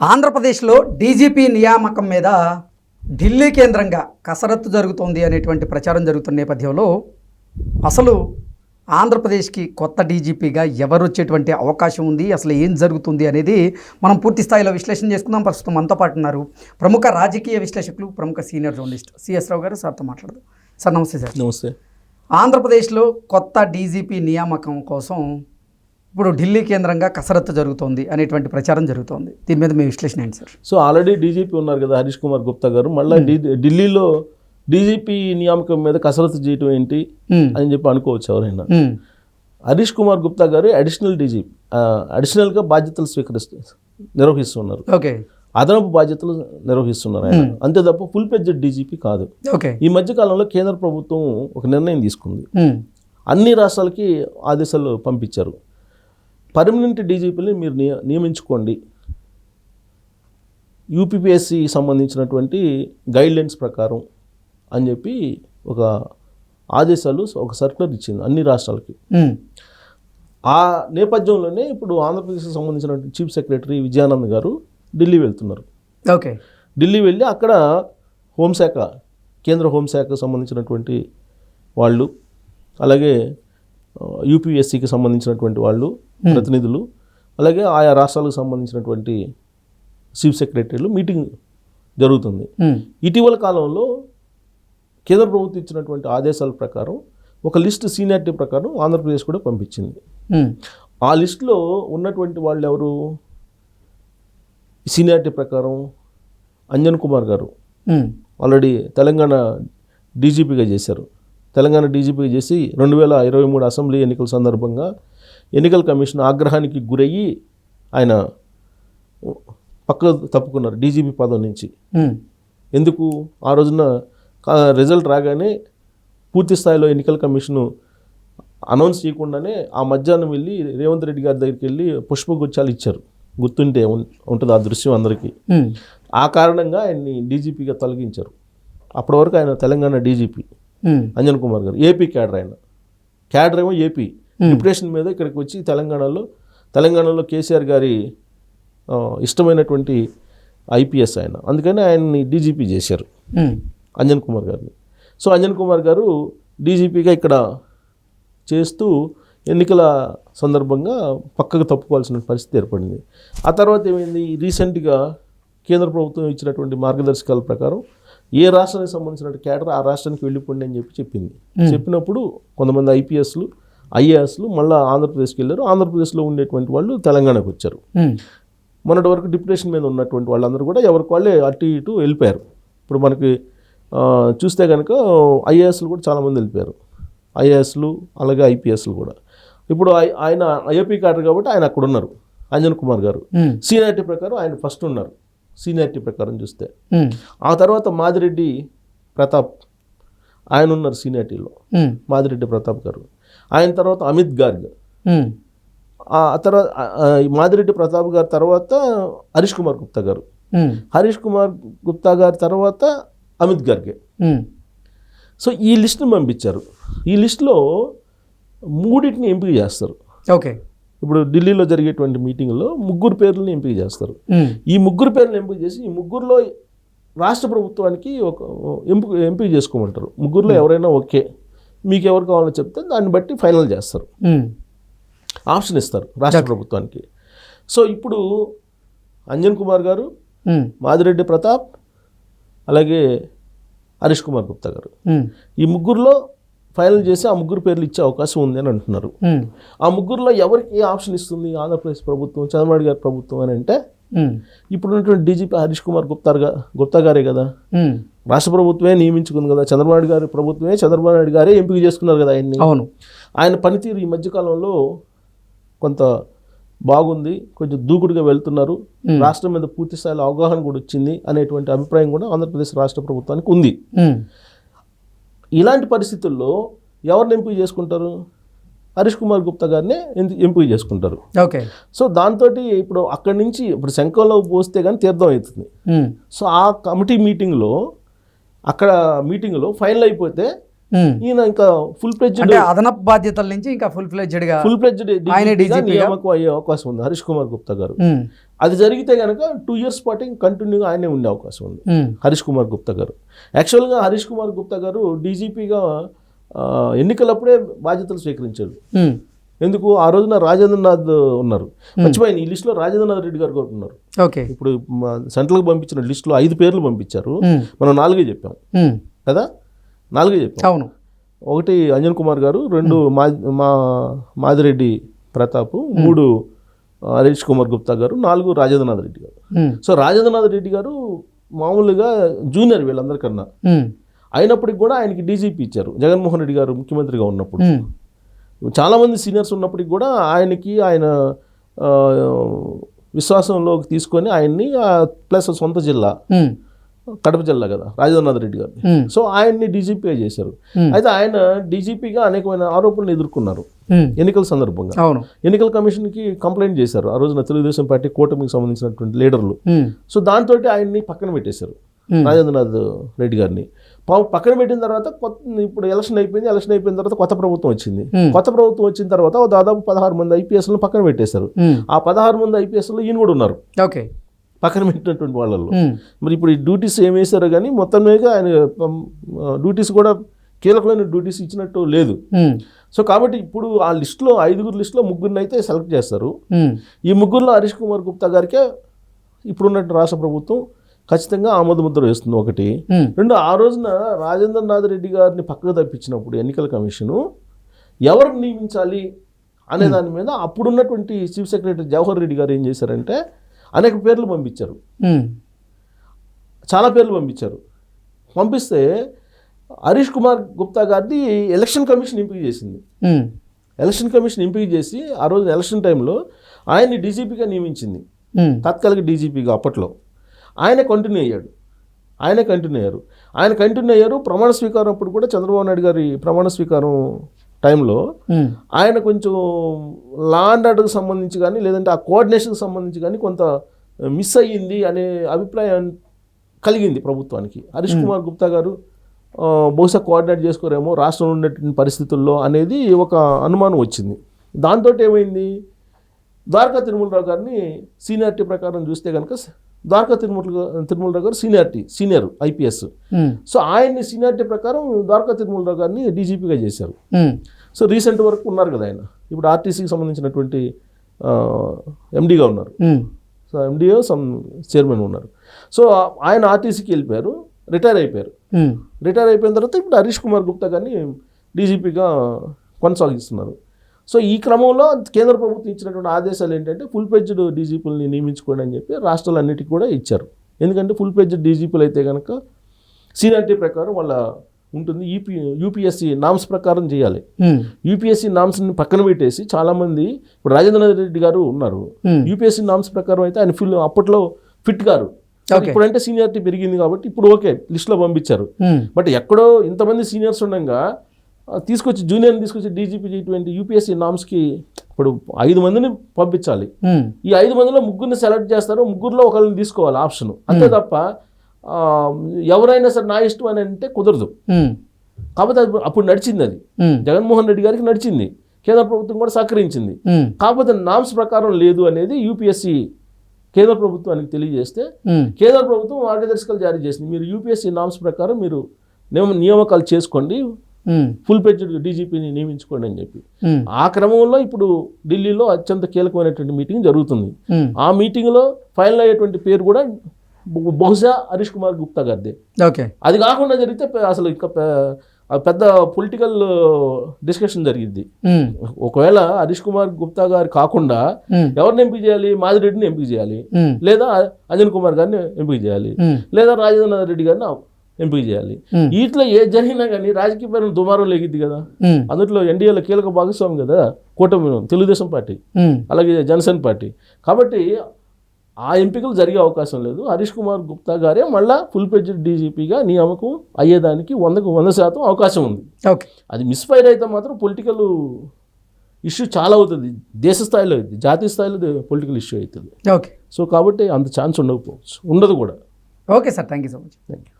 ఆంధ్రప్రదేశ్లో డీజీపీ నియామకం మీద ఢిల్లీ కేంద్రంగా కసరత్తు జరుగుతోంది అనేటువంటి ప్రచారం జరుగుతున్న నేపథ్యంలో అసలు ఆంధ్రప్రదేశ్కి కొత్త డీజీపీగా ఎవరు వచ్చేటువంటి అవకాశం ఉంది, అసలు ఏం జరుగుతుంది అనేది మనం పూర్తి స్థాయిలో విశ్లేషణ చేసుకుందాం. ప్రస్తుతం మనతో పాటు ఉన్నారు ప్రముఖ రాజకీయ విశ్లేషకులు, ప్రముఖ సీనియర్ జర్నలిస్ట్ సిఎస్ రావు గారు. సార్తో మాట్లాడదాం. సార్ నమస్తే. సార్ నమస్తే. ఆంధ్రప్రదేశ్లో కొత్త డీజీపీ నియామకం కోసం ఇప్పుడు ఢిల్లీ కేంద్రంగా కసరత్తు జరుగుతోంది అనేటువంటి ప్రచారం జరుగుతోంది. దీని మీద మీ విశ్లేషణ ఏంటి సార్? సో ఆల్రెడీ డీజీపీ ఉన్నారు కదా హరీష్ కుమార్ గుప్తా గారు, మళ్ళీ ఢిల్లీలో డీజీపీ నియామకం మీద కసరత్తు చేయటం ఏంటి అని చెప్పి అనుకోవచ్చు ఎవరైనా. హరీష్ కుమార్ గుప్తా గారు అడిషనల్ డీజీపీ, అడిషనల్గా బాధ్యతలు నిర్వహిస్తున్నారు. ఓకే, అదనపు బాధ్యతలు నిర్వహిస్తున్నారు ఆయన, అంతే తప్ప ఫుల్ ప్లెడ్జెడ్ డీజీపీ కాదు. ఓకే, ఈ మధ్య కాలంలో కేంద్ర ప్రభుత్వం ఒక నిర్ణయం తీసుకుంది. అన్ని రాష్ట్రాలకి ఆదేశాలు పంపించారు. పర్మనెంట్ డీజీపీని మీరు నియమించుకోండి, యూపీపీఎస్సి సంబంధించినటువంటి గైడ్లైన్స్ ప్రకారం అని చెప్పి ఒక ఆదేశాలు, ఒక సర్క్యులర్ ఇచ్చింది అన్ని రాష్ట్రాలకి. ఆ నేపథ్యంలోనే ఇప్పుడు ఆంధ్రప్రదేశ్కి సంబంధించినటువంటి చీఫ్ సెక్రటరీ విజయానంద్ గారు ఢిల్లీ వెళ్తున్నారు. ఓకే, ఢిల్లీ వెళ్ళి అక్కడ హోంశాఖ, కేంద్ర హోంశాఖకు సంబంధించినటువంటి వాళ్ళు, అలాగే యూపీఎస్సికి సంబంధించినటువంటి వాళ్ళు ప్రతినిధులు, అలాగే ఆయా రాష్ట్రాలకు సంబంధించినటువంటి చీఫ్ సెక్రటరీలు మీటింగ్ జరుగుతుంది. ఇటీవల కాలంలో కేంద్ర ప్రభుత్వం ఇచ్చినటువంటి ఆదేశాల ప్రకారం ఒక లిస్ట్ సీనియారిటీ ప్రకారం ఆంధ్రప్రదేశ్ కూడా పంపించింది. ఆ లిస్టులో ఉన్నటువంటి వాళ్ళు ఎవరు? సీనియారిటీ ప్రకారం అంజన్ కుమార్ గారు ఆల్రెడీ తెలంగాణ డీజీపీగా చేశారు. తెలంగాణ డీజీపీగా చేసి 2023 అసెంబ్లీ ఎన్నికల సందర్భంగా ఎన్నికల కమిషన్ ఆగ్రహానికి గురయ్యి ఆయన పక్క తప్పుకున్నారు డీజీపీ పదవి నుంచి. ఎందుకు? ఆ రోజున రిజల్ట్ రాగానే పూర్తి స్థాయిలో ఎన్నికల కమిషను అనౌన్స్ చేయకుండానే ఆ మధ్యాహ్నం వెళ్ళి రేవంత్ రెడ్డి గారి దగ్గరికి వెళ్ళి పుష్పగుచ్చాలు ఇచ్చారు. గుర్తుంటే ఉంటుంది ఆ దృశ్యం అందరికీ. ఆ కారణంగా ఆయన్ని డీజీపీగా తొలగించారు. అప్పటి వరకు ఆయన తెలంగాణ డీజీపీ అంజన్ కుమార్ గారు, ఏపీ క్యాడర్ ఏమో ఏపీ డిప్యుటేషన్ మీద ఇక్కడికి వచ్చి తెలంగాణలో కేసీఆర్ గారి ఇష్టమైనటువంటి ఐపీఎస్ ఆయన, అందుకని ఆయన్ని డీజీపీ చేశారు అంజన్ కుమార్ గారిని. సో అంజన్ కుమార్ గారు డీజీపీగా ఇక్కడ చేస్తూ ఎన్నికల సందర్భంగా పక్కకు తప్పుకోవాల్సిన పరిస్థితి ఏర్పడింది. ఆ తర్వాత ఏమైంది? రీసెంట్గా కేంద్ర ప్రభుత్వం ఇచ్చినటువంటి మార్గదర్శకాల ప్రకారం ఏ రాష్ట్రానికి సంబంధించిన క్యాడర్ ఆ రాష్ట్రానికి వెళ్ళిపోండి అని చెప్పింది. చెప్పినప్పుడు కొంతమంది ఐపీఎస్లు, ఐఏఎస్లు మళ్ళీ ఆంధ్రప్రదేశ్కి వెళ్ళారు. ఆంధ్రప్రదేశ్లో ఉండేటువంటి వాళ్ళు తెలంగాణకు వచ్చారు. మొన్నటి వరకు డిప్యుటేషన్ మీద ఉన్నటువంటి వాళ్ళందరూ కూడా ఎవరికి వాళ్ళే అటు ఇటు వెళ్ళిపోయారు. ఇప్పుడు మనకి చూస్తే కనుక ఐఏఎస్లు కూడా చాలామంది వెళ్ళిపోయారు, ఐఏఎస్లు అలాగే ఐపీఎస్లు కూడా. ఇప్పుడు ఆయన ఏపీ క్యాడర్ కాబట్టి ఆయన అక్కడ ఉన్నారు. అంజన్ కుమార్ గారు సీనియారిటీ ప్రకారం ఆయన ఫస్ట్ ఉన్నారు, సీనియారిటీ ప్రకారం చూస్తే. ఆ తర్వాత మాదిరెడ్డి ప్రతాప్ ఆయన ఉన్నారు సీనియారిటీలో, మాదిరెడ్డి ప్రతాప్ గారు. ఆయన తర్వాత అమిత్ గార్గ్, ఆ తర్వాత మాదిరెడ్డి ప్రతాప్ గారి తర్వాత హరీష్ కుమార్ గుప్తా గారు, హరీష్ కుమార్ గుప్తా గారి తర్వాత అమిత్ గార్గే. సో ఈ లిస్టును పంపించారు. ఈ లిస్టులో మూడింటిని ఎంపిక చేస్తారు. ఓకే, ఇప్పుడు ఢిల్లీలో జరిగేటువంటి మీటింగ్లో 3 పేర్లని ఎంపిక చేస్తారు. ఈ 3 పేర్లను ఎంపిక చేసి ఈ 3లో రాష్ట్ర ప్రభుత్వానికి ఒక ఎంపిక చేసుకోమంటారు. 3లో ఎవరైనా ఓకే, మీకు ఎవరు కావాలో చెప్తే దాన్ని బట్టి ఫైనల్ చేస్తారు, ఆప్షన్ ఇస్తారు రాష్ట్ర ప్రభుత్వానికి. సో ఇప్పుడు అంజన్ కుమార్ గారు, మాదిరెడ్డి ప్రతాప్, అలాగే హరీష్ కుమార్ గుప్తా గారు, ఈ 3లో ఫైనల్ చేసి ఆ 3 పేర్లు ఇచ్చే అవకాశం ఉంది అని అంటున్నారు. ఆ 3లో ఎవరికి ఏ ఆప్షన్ ఇస్తుంది ఆంధ్రప్రదేశ్ ప్రభుత్వం, చంద్రబాబు గారి ప్రభుత్వం అని అంటే ఇప్పుడు ఉన్నటువంటి డీజీపీ హరీష్ కుమార్ గుప్తా గారే కదా. రాష్ట్ర ప్రభుత్వమే నియమించుకుంది కదా, చంద్రబాబు గారి ప్రభుత్వమే, చంద్రబాబు నాయుడు గారే ఎంపిక చేసుకున్నారు కదా ఆయన్ని. అవును, ఆయన పనితీరు ఈ మధ్యకాలంలో కొంత బాగుంది, కొంచెం దూకుడుగా వెళ్తున్నారు, రాష్ట్రం మీద పూర్తి స్థాయిలో అవగాహన కూడా వచ్చింది అనేటువంటి అభిప్రాయం కూడా ఆంధ్రప్రదేశ్ రాష్ట్ర ప్రభుత్వానికి ఉంది. ఇలాంటి పరిస్థితుల్లో ఎవరిని ఎంపిక చేసుకుంటారు? హరీష్ కుమార్ గుప్తా గారినే ఎంపిక చేసుకుంటారు. ఓకే, సో దాంతో ఇప్పుడు అక్కడి నుంచి ఇప్పుడు శంఖంలో పోస్తే కానీ తీర్థం అవుతుంది. సో ఆ కమిటీ మీటింగ్లో ఫైనల్ అయిపోతే ఈయన ఇంకా ఫుల్ ఫ్లెడ్జ్డ్ అంటే అదనపు బాధ్యతల నుంచి ఇంకా ఫుల్ ఫ్లెడ్జ్డ్ గా ఆయన DGP గా నియామకం అయ్యే అవకాశం ఉంది హరీష్ కుమార్ గుప్తా గారు. అది జరిగితే కనుక 2 years పాటు కంటిన్యూగా ఆయనే ఉండే అవకాశం ఉంది హరీష్ కుమార్ గుప్తా గారు. యాక్చువల్గా హరీష్ కుమార్ గుప్తా గారు డీజీపీగా ఎన్నికలప్పుడే బాధ్యతలు స్వీకరించారు. ఎందుకు ఆ రోజున రాజేంద్రనాథ్ ఉన్నారు, మర్చిపోయిన ఈ లిస్టులో రాజేంద్రనాథ్ రెడ్డి గారు కూడా ఉన్నారు. ఓకే, ఇప్పుడు సెంట్రల్కి పంపించిన లిస్టులో 5 పేర్లు పంపించారు, మనం 4 చెప్పాం కదా, 4 చెప్పాం. అవును, 1 అంజన్ కుమార్ గారు, 2 మాదిరెడ్డి ప్రతాప్, 3 హరీష్ కుమార్ గుప్తా గారు, 4 రాజేంద్రనాథ్ రెడ్డి గారు. సో రాజేంద్రనాథ్ రెడ్డి గారు మామూలుగా జూనియర్ వీళ్ళందరికన్నా, అయినప్పటికి కూడా ఆయనకి డీజీపీ ఇచ్చారు జగన్మోహన్ రెడ్డి గారు ముఖ్యమంత్రిగా ఉన్నప్పుడు. చాలామంది సీనియర్స్ ఉన్నప్పటికి కూడా ఆయనకి ఆయన విశ్వాసంలోకి తీసుకొని ఆయన్ని ప్లస్ సొంత జిల్లా కడప జిల్లా కదా రాజేంద్రనాథ్ రెడ్డి గారు, సో ఆయన్ని డీజీపీగా చేశారు. అయితే ఆయన డీజీపీగా అనేకమైన ఆరోపణలు ఎదుర్కొన్నారు ఎన్నికల సందర్భంగా. ఎన్నికల కమిషన్కి కంప్లైంట్ చేశారు ఆ రోజున తెలుగుదేశం పార్టీ కూటమికి సంబంధించినటువంటి లీడర్లు. సో దాంతో ఆయన్ని పక్కన పెట్టేశారు రాజేంద్రనాథ్ రెడ్డి గారిని. పక్కన పెట్టిన తర్వాత ఇప్పుడు ఎలక్షన్ అయిపోయిన తర్వాత కొత్త ప్రభుత్వం వచ్చింది. కొత్త ప్రభుత్వం వచ్చిన తర్వాత దాదాపు 16 మంది ఐపీఎస్లను పక్కన పెట్టేశారు. ఆ 16 మంది ఐపీఎస్లో ఈయన కూడా ఉన్నారు పక్కన పెట్టినటువంటి వాళ్ళలో. మరి ఇప్పుడు ఈ డ్యూటీస్ ఏం వేశారో కానీ మొత్తం మీద ఆయన డ్యూటీస్ కూడా కీలకమైన డ్యూటీస్ ఇచ్చినట్టు లేదు. సో కాబట్టి ఇప్పుడు ఆ లిస్టులో 5 లిస్టులో 3 అయితే సెలెక్ట్ చేస్తారు. ఈ 3లో హరీష్ కుమార్ గుప్తా గారికే ఇప్పుడున్నట్టు రాష్ట్ర ప్రభుత్వం ఖచ్చితంగా ఆమోద ముద్ర వేస్తుంది. 1, 2 ఆ రోజున రాజేంద్రనాథ్ రెడ్డి గారిని పక్కకు తప్పించినప్పుడు ఎన్నికల కమిషను ఎవరిని నియమించాలి అనే దాని మీద అప్పుడున్నటువంటి చీఫ్ సెక్రటరీ జవహర్ రెడ్డి గారు ఏం చేశారంటే అనేక పేర్లు పంపించారు, చాలా పేర్లు పంపించారు. పంపిస్తే హరీష్ కుమార్ గుప్తా గారిని ఎలక్షన్ కమిషన్ ఎంపిక చేసింది. ఎలక్షన్ కమిషన్ ఎంపిక చేసి ఆ రోజు ఎలక్షన్ టైంలో ఆయన్ని డీజీపీగా నియమించింది, తాత్కాలిక డీజీపీగా. అప్పట్లో ఆయన కంటిన్యూ అయ్యారు. ప్రమాణ స్వీకారం అప్పుడు కూడా చంద్రబాబు నాయుడు గారి ప్రమాణ స్వీకారం టైంలో ఆయన కొంచెం లా అండ్ ఆర్డర్కి సంబంధించి కానీ లేదంటే ఆ కోఆర్డినేషన్కి సంబంధించి కానీ కొంత మిస్ అయ్యింది అనే అభిప్రాయం కలిగింది ప్రభుత్వానికి. హరీష్ కుమార్ గుప్తా గారు బహుశా కోఆర్డినేట్ చేసుకోరేమో రాష్ట్రంలో ఉన్నటువంటి పరిస్థితుల్లో అనేది ఒక అనుమానం వచ్చింది. దాంతో ఏమైంది, ద్వారకా తిరుమలరావు గారిని సీనియారిటీ ప్రకారం చూస్తే కనుక ద్వారకా తిరుమలరావు గారు సీనియర్ ఐపీఎస్. సో ఆయన్ని సీనియారిటీ ప్రకారం ద్వారకా తిరుమలరావు గారిని డీజీపీగా చేశారు. సో రీసెంట్ వరకు ఉన్నారు కదా ఆయన, ఇప్పుడు ఆర్టీసీకి సంబంధించినటువంటి ఎండీగా ఉన్నారు, సో ఎండీఓ చైర్మన్ ఉన్నారు. సో ఆయన ఆర్టీసీకి వెళ్ళిపోయారు, రిటైర్ అయిపోయిన తర్వాత ఇప్పుడు హరీష్ కుమార్ గుప్తా గారిని డీజీపీగా కొనసాగిస్తున్నారు. సో ఈ క్రమంలో కేంద్ర ప్రభుత్వం ఇచ్చినటువంటి ఆదేశాలు ఏంటంటే ఫుల్ ఫ్లెడ్జ్డ్ డీజీపీలని నియమించుకోండి అని చెప్పి రాష్ట్రాలన్నిటికీ కూడా ఇచ్చారు. ఎందుకంటే ఫుల్ ఫ్లెడ్జ్డ్ డీజీపీలు అయితే కనుక సీనియారిటీ ప్రకారం వాళ్ళ ఉంటుంది, యూపీఎస్సీ నామ్స్ ప్రకారం చేయాలి. యూపీఎస్సీ నామ్స్ని పక్కన పెట్టేసి చాలామంది, ఇప్పుడు రాజేంద్రనాథ్ రెడ్డి గారు ఉన్నారు, యూపీఎస్సీ నామ్స్ ప్రకారం అయితే ఆయన అప్పట్లో ఫిట్ గారు, ఇప్పుడంటే సీనియారిటీ పెరిగింది కాబట్టి ఇప్పుడు ఓకే లిస్టులో పంపించారు. బట్ ఎక్కడో ఇంతమంది సీనియర్స్ ఉండగా జూనియర్ని తీసుకొచ్చి డీజీపీ G20 యూపీఎస్సీ నామ్స్కి ఇప్పుడు 5 మందిని పంపించాలి. ఈ 5 మందిలో 3ని సెలెక్ట్ చేస్తారు, 3లో ఒకరిని తీసుకోవాలి ఆప్షన్, అంతే తప్ప ఎవరైనా సరే నా ఇష్టం అని అంటే కుదరదు. కాకపోతే అప్పుడు నడిచింది, అది జగన్మోహన్ రెడ్డి గారికి నడిచింది, కేంద్ర ప్రభుత్వం కూడా సహకరించింది. కాకపోతే నామ్స్ ప్రకారం లేదు అనేది యూపీఎస్సీ కేంద్ర ప్రభుత్వానికి తెలియజేస్తే కేంద్ర ప్రభుత్వం మార్గదర్శకాలు జారీ చేసింది, మీరు యూపీఎస్సీ నామ్స్ ప్రకారం మీరు నియామకాలు చేసుకోండి, ఫుల్ ఫ్లెడ్జ్డ్ డీజీపీని నియమించుకోండి అని చెప్పి. ఆ క్రమంలో ఇప్పుడు ఢిల్లీలో అత్యంత కీలకమైనటువంటి మీటింగ్ జరుగుతుంది. ఆ మీటింగ్లో ఫైనల్ అయ్యేటువంటి పేరు కూడా బహుశా హరీష్ కుమార్ గుప్తా గారిదే. అది కాకుండా జరిగితే అసలు ఇంకా పెద్ద పొలిటికల్ డిస్కషన్ జరిగింది. ఒకవేళ హరీష్ కుమార్ గుప్తా గారు కాకుండా ఎవరిని ఎంపిక చేయాలి, మాదిరెడ్డిని ఎంపిక చేయాలి, లేదా అంజన్ కుమార్ గారిని ఎంపిక చేయాలి, లేదా రాజేంద్రనాథ్ రెడ్డి గారిని ఎంపిక చేయాలి. వీటిలో ఏ జరిగినా కానీ రాజకీయపరమైన దుమారం లేగిద్ది కదా. అందులో ఎన్డీఏలో కీలక భాగస్వామి కదా కూటమి, తెలుగుదేశం పార్టీ, అలాగే జనసేన పార్టీ. కాబట్టి ఆ ఎంపికలు జరిగే అవకాశం లేదు. హరీష్ కుమార్ గుప్తా గారే మళ్ళీ ఫుల్ ఫ్లెడ్జ్డ్ డీజీపీగా నియామకం అయ్యేదానికి 100% అవకాశం ఉంది. అది మిస్ఫైర్ అయితే మాత్రం పొలిటికల్ ఇష్యూ చాలా అవుతుంది, దేశ స్థాయిలో అవుతుంది, జాతీయ స్థాయిలో పొలిటికల్ ఇష్యూ అవుతుంది. సో కాబట్టి అంత ఛాన్స్ ఉండకపోవచ్చు, ఉండదు కూడా. Okay sir, thank you so much. Thank you.